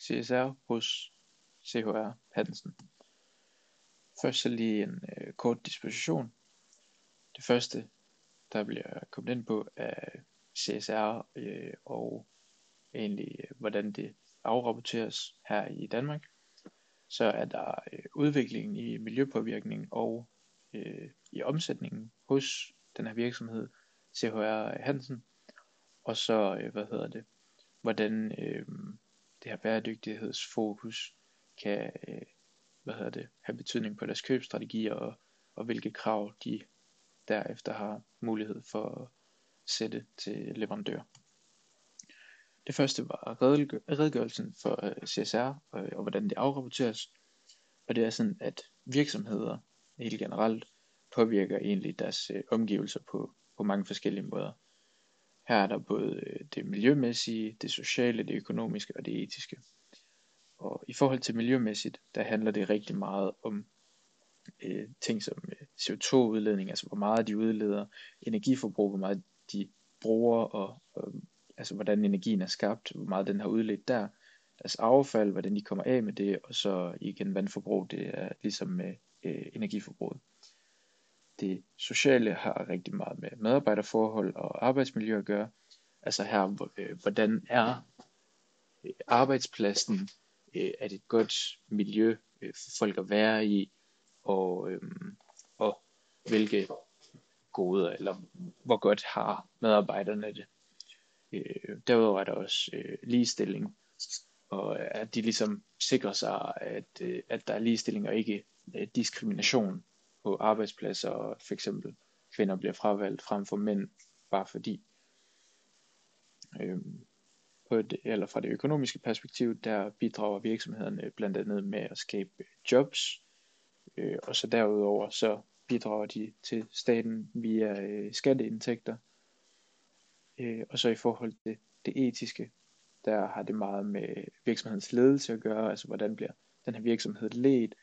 CSR hos CHR Hansen. Først så lige en kort disposition. Det første, der bliver kommet ind på, er CSR og egentlig hvordan det afrapporteres her i Danmark. Så er der udviklingen i miljøpåvirkning og i omsætningen hos den her virksomhed CHR Hansen. Og så hvordan det her bæredygtighedsfokus kan have betydning på deres købsstrategier og hvilke krav de derefter har mulighed for at sætte til leverandør. Det første var redegørelsen for CSR og hvordan det afrapporteres. Og det er sådan, at virksomheder helt generelt påvirker egentlig deres omgivelser på mange forskellige måder. Her er der både det miljømæssige, det sociale, det økonomiske og det etiske. Og i forhold til miljømæssigt, der handler det rigtig meget om ting som CO2-udledning, altså hvor meget de udleder, energiforbrug, hvor meget de bruger, og altså hvordan energien er skabt, hvor meget den har udledt der, deres affald, hvordan de kommer af med det, og så igen vandforbrug, det er ligesom med energiforbruget. Det sociale har rigtig meget med medarbejderforhold og arbejdsmiljø at gøre. Altså her, hvordan er arbejdspladsen, er det et godt miljø for folk at være i, og hvilke goder, eller hvor godt har medarbejderne det. Derudover er der også ligestilling, og at de ligesom sikrer sig, at der er ligestilling og ikke diskrimination på arbejdspladser, og for eksempel kvinder bliver fravalgt frem for mænd, bare fordi. Eller fra det økonomiske perspektiv, der bidrager virksomhederne blandt andet med at skabe jobs, og så derudover så bidrager de til staten via skatteindtægter. Og så i forhold til det etiske, der har det meget med virksomhedens ledelse at gøre, altså hvordan bliver den her virksomhed ledt,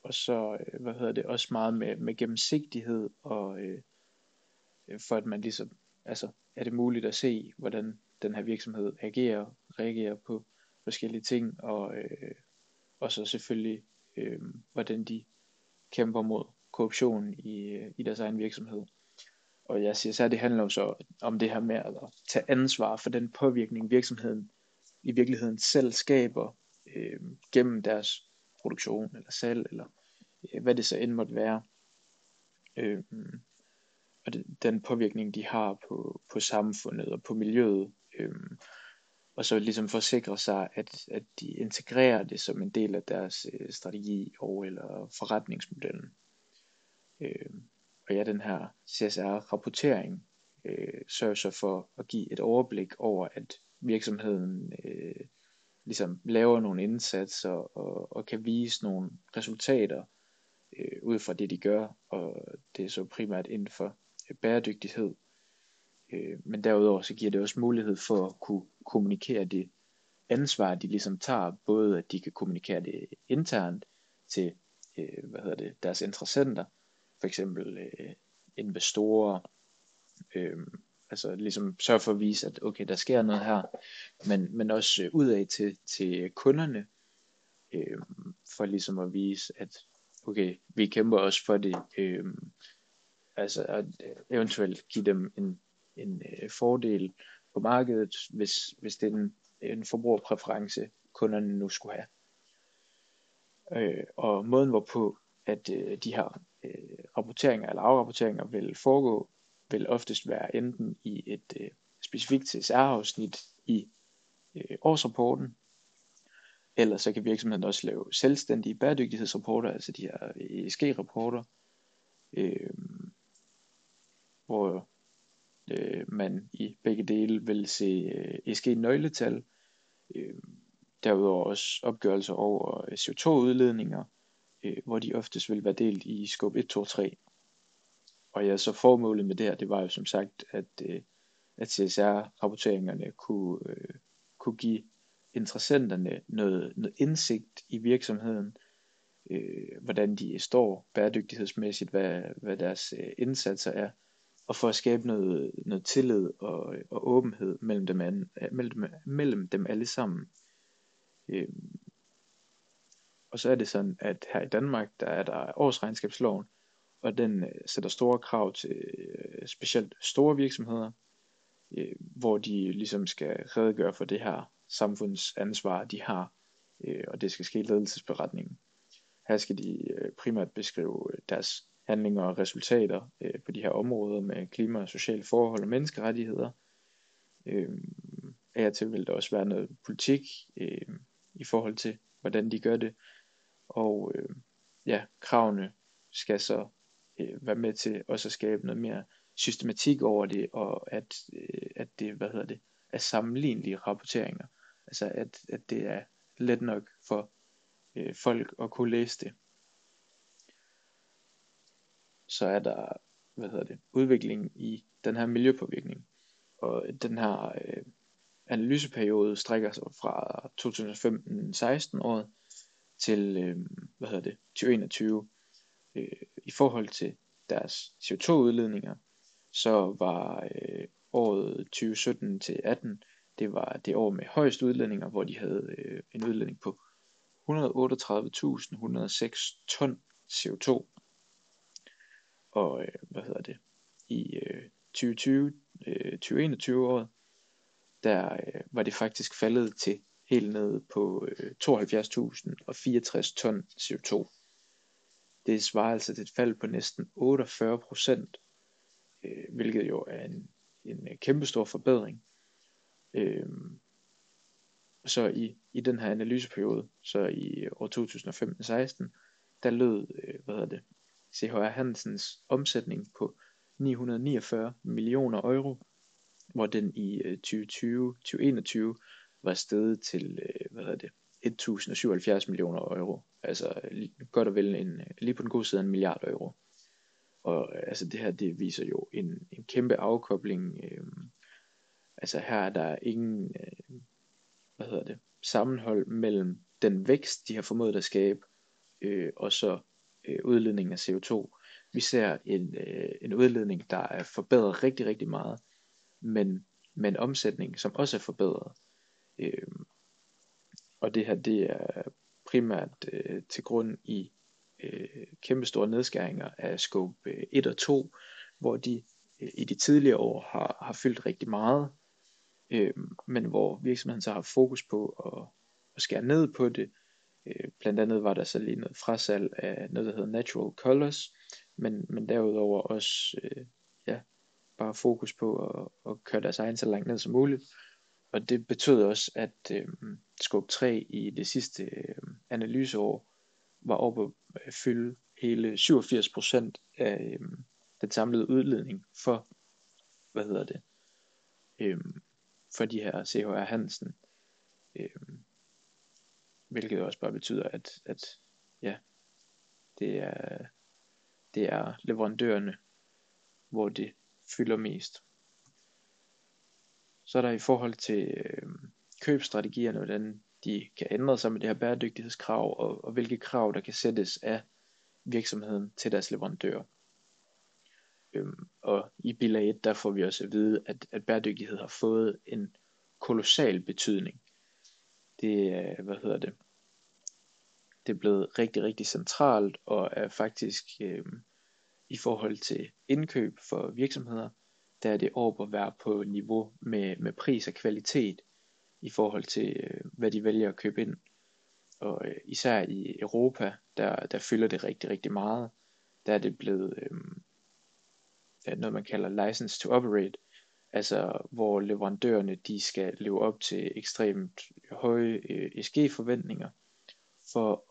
og så også meget med gennemsigtighed, og for at man ligesom, altså er det muligt at se, hvordan den her virksomhed reagerer på forskellige ting, og så selvfølgelig hvordan de kæmper mod korruption i deres egen virksomhed. Og jeg siger så, at det handler jo så om det her med at tage ansvar for den påvirkning virksomheden i virkeligheden selv skaber gennem deres produktion eller salg, eller hvad det så end måtte være. Og den påvirkning de har på samfundet og på miljøet, og så ligesom forsikre sig, at de integrerer det som en del af deres strategi eller forretningsmodellen. Og ja, den her CSR-rapportering sørger så for at give et overblik over, at virksomheden ligesom laver nogle indsatser og kan vise nogle resultater ud fra det de gør, og det er så primært inden for bæredygtighed. Men derudover så giver det også mulighed for at kunne kommunikere det ansvar de ligesom tager, både at de kan kommunikere det internt til deres interessenter, for eksempel investorer, altså ligesom sørge for at vise, at okay, der sker noget her, men også udad til kunderne, for ligesom at vise, at okay, vi kæmper også for det, altså at eventuelt give dem en fordel på markedet, hvis det er en forbrugerpræference, kunderne nu skulle have. Og måden hvorpå, at de her rapporteringer eller afrapporteringer vil foregå, vil oftest være enten i et specifikt CSR-afsnit i årsrapporten, eller så kan virksomheden også lave selvstændige bæredygtighedsrapporter, altså de her ESG-rapporter, hvor man i begge dele vil se ESG-nøgletal, derudover også opgørelser over CO2-udledninger, hvor de oftest vil være delt i scope 1, 2 og 3. Og ja, så formålet med det her, det var jo som sagt, at CSR-rapporteringerne kunne give interessenterne noget indsigt i virksomheden, hvordan de står bæredygtighedsmæssigt, hvad deres indsatser er, og for at skabe noget tillid og åbenhed mellem dem alle sammen. Og så er det sådan, at her i Danmark, der er der årsregnskabsloven, og den sætter store krav til specielt store virksomheder, hvor de ligesom skal redegøre for det her samfundsansvar, de har, og det skal ske i ledelsesberetningen. Her skal de primært beskrive deres handlinger og resultater på de her områder med klima og sociale forhold og menneskerettigheder. Af og til vil der også være noget politik i forhold til, hvordan de gør det. Og kravene skal så være med til også at skabe noget mere systematik over det, og at det, er sammenlignelige rapporteringer. Altså at det er let nok for folk at kunne læse det. Så er der, udviklingen i den her miljøpåvirkning. Og den her analyseperiode strækker sig fra 2015-16 året til 2021. I forhold til deres CO2-udledninger, så var året 2017 til 18, det var det år med højst udledninger, hvor de havde en udledning på 138.106 ton CO2. Og i 2021 året, der var det faktisk faldet til helt nede på 72.064 ton CO2. Det svarer altså til et fald på næsten 48%, hvilket jo er en kæmpestor forbedring. Så i den her analyseperiode, så i år 2015-16, der lød CHR Hansens omsætning på 949 millioner euro, hvor den i 2020-2021 var steget til 1077 millioner euro, altså godt og vel lige på den gode side af 1 milliard euro. Og altså det her, det viser jo en kæmpe afkobling. Altså her er der ingen sammenhold mellem den vækst, de har formået at skabe, og så udledningen af CO2. Vi ser en udledning, der er forbedret rigtig, rigtig meget, men med en omsætning, som også er forbedret. Og det her, det er primært til grund i kæmpestore nedskæringer af scope 1 og 2, hvor de i de tidligere år har fyldt rigtig meget, men hvor virksomheden så har fokus på at skære ned på det. Blandt andet var der så lige noget frasalg af noget, der hedder Natural Colors, men derudover også bare fokus på at køre deres egen så langt ned som muligt. Og det betød også, at scope 3 i det sidste analyseår var oppe at fylde hele 87% af den samlede udledning for, for de her CHR Hansen. Hvilket også bare betyder, at det er leverandørerne, hvor det fylder mest. Så er der i forhold til købsstrategierne, hvordan de kan ændre sig med det her bæredygtighedskrav, og hvilke krav der kan sættes af virksomheden til deres leverandører. Og i bilag 1, der får vi også at vide, at bæredygtighed har fået en kolossal betydning. Det er blevet rigtig, rigtig centralt, og er faktisk i forhold til indkøb for virksomheder, der er det oppe at være på niveau med pris og kvalitet i forhold til hvad de vælger at købe ind. Og især i Europa, der fylder det rigtig, rigtig meget. Der er det blevet noget man kalder license to operate, altså hvor leverandørerne de skal leve op til ekstremt høje ESG-forventninger for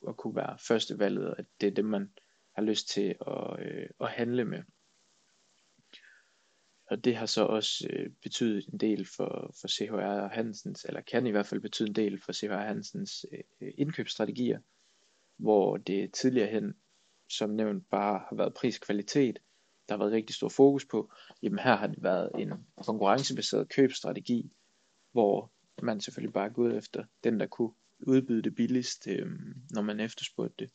at kunne være førstevalget, og at det er det man har lyst til at handle med. Og det har så også betydet en del for CHR Hansens, eller kan i hvert fald betyde en del for CHR Hansens indkøbsstrategier, hvor det tidligere hen, som nævnt, bare har været pris-kvalitet, der har været rigtig stor fokus på. Jamen her har det været en konkurrencebaseret købsstrategi, hvor man selvfølgelig bare er gået efter den, der kunne udbyde det billigst, når man efterspurgte det.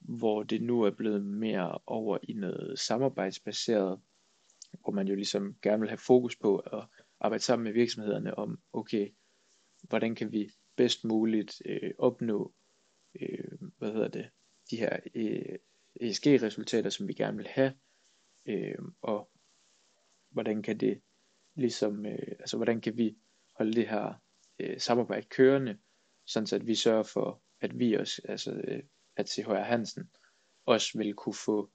hvor det nu er blevet mere over i noget samarbejdsbaseret, hvor man jo ligesom gerne vil have fokus på at arbejde sammen med virksomhederne om, okay, hvordan kan vi bedst muligt opnå de her ESG-resultater, som vi gerne vil have, og hvordan kan det ligesom, hvordan kan vi holde det her samarbejde kørende, sådan så at vi sørger for, at vi også, at CHR Hansen også vil kunne få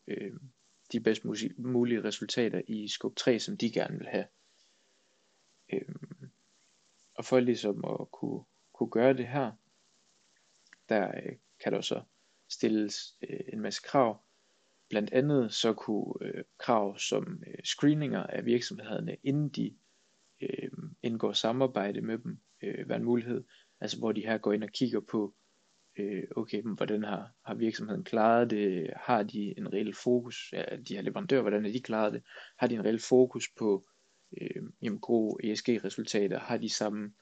de bedst mulige resultater i skub 3, som de gerne vil have. Og for ligesom at kunne gøre det her, der kan der så stilles en masse krav. Blandt andet så kunne krav som screeninger af virksomhederne, inden de indgår samarbejde med dem, være en mulighed. Altså hvor de her går ind og kigger på, okay, hvordan har virksomheden klaret det? Har de en reel fokus? Ja, de her leverandører, hvordan har de klaret det? Har de en reel fokus på gode ESG-resultater? Har de samme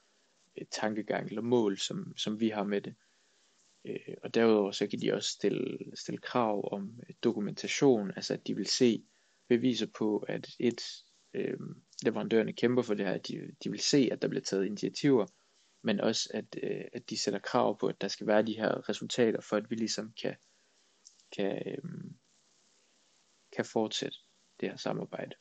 tankegang eller mål, som vi har med det? Og derudover så kan de også stille krav om dokumentation, altså at de vil se beviser på, at leverandørerne kæmper for det her, de vil se, at der bliver taget initiativer, men også at de sætter krav på, at der skal være de her resultater, for at vi ligesom kan fortsætte det her samarbejde.